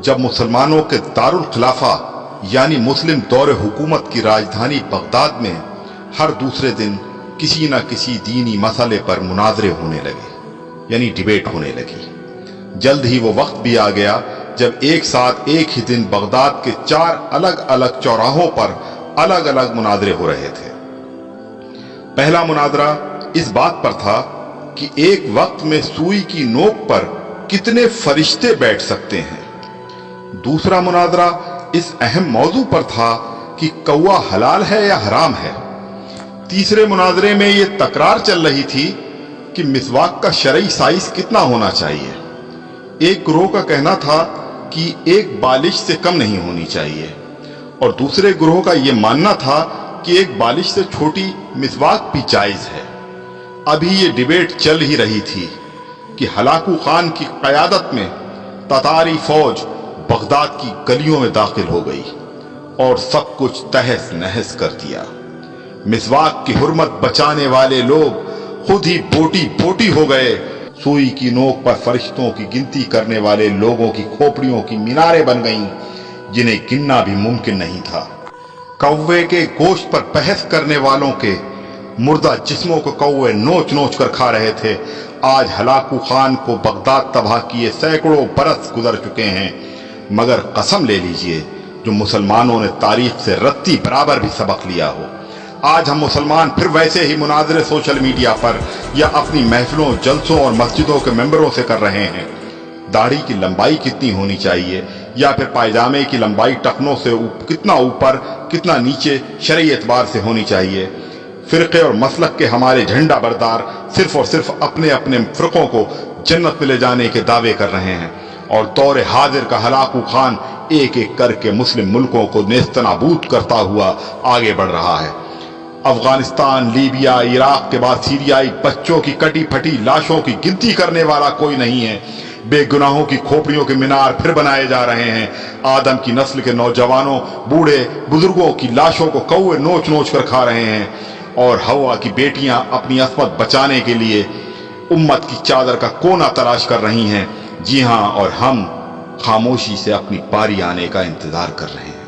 जब मुसलमानों के दारुल खिलाफा यानी मुस्लिम दौर हुकूमत की राजधानी बगदाद में हर दूसरे दिन किसी न किसी दीनी मसले पर मुनाजरे होने लगे यानी डिबेट होने लगी। जल्द ही वो वक्त भी आ गया जब एक साथ एक ही दिन बगदाद के 4 अलग अलग चौराहों पर अलग अलग मुनाजरे हो रहे थे। पहला मुनाजरा इस बात पर था कि एक वक्त में सुई की नोक पर कितने फरिश्ते बैठ सकते हैं। दूसरा मुनाजरा इस अहम मौजू पर था कि कौवा हलाल है या हराम है। तीसरे मुनाजरे में यह तकरार चल रही थी कि मिसवाक का शरई साइज कितना होना चाहिए। एक ग्रोह का कहना था कि एक बालिश से कम नहीं होनी चाहिए और दूसरे ग्रोह का यह मानना था कि एक बालिश से छोटी मिसवाक भी जायज है। अभी ये डिबेट चल ही रही थी कि हलाकू खान की क़यादत में ततारी फौज बगदाद की गलियों में दाखिल हो गई और सब कुछ तहस नहस कर दिया। मिसवाक की हुर्मत बचाने वाले लोग खुद ही बोटी बोटी हो गए। सुई की नोक पर फरिश्तों की गिनती करने वाले लोगों की खोपड़ियों की मीनारें बन गईं जिन्हें गिनना भी मुमकिन नहीं था। कौवे के गोश्त पर बहस करने वालों के मुर्दा जिस्मों को कौवे नोच नोच कर खा रहे थे। आज हलाकू खान को बगदाद तबाह किए सैकड़ों बरस गुजर चुके हैं, मगर कसम ले लीजिए जो मुसलमानों ने तारीख से रत्ती बराबर भी सबक लिया हो। आज हम मुसलमान फिर वैसे ही मुनाजरे सोशल मीडिया पर या अपनी महफिलों, जलसों और मस्जिदों के मेंबरों से कर रहे हैं। दाढ़ी की लंबाई कितनी होनी चाहिए या फिर पायजामे की लंबाई टखनों से कितना ऊपर कितना नीचे शरई एतबार से होनी चाहिए। फिरके और मसलक के हमारे झंडा बरदार सिर्फ और सिर्फ अपने अपने फिरकों को जन्नत में ले जाने के दावे कर रहे हैं और दौरे हाजिर का हलाकू खान एक एक करके मुस्लिम मुल्कों को नेस्तनाबूद करता हुआ आगे बढ़ रहा है। अफगानिस्तान, लीबिया, इराक के बाद सीरियाई बच्चों की कटी फटी लाशों की गिनती करने वाला कोई नहीं है। बेगुनाहों की खोपड़ियों के मीनार फिर बनाए जा रहे हैं। आदम की नस्ल के नौजवानों, बूढ़े बुजुर्गों की लाशों को कौवे नोच नोच कर खा रहे हैं और हवा की बेटियां अपनी असमत बचाने के लिए उम्मत की चादर का कोना तलाश कर रही हैं। जी हां, और हम खामोशी से अपनी बारी आने का इंतजार कर रहे हैं।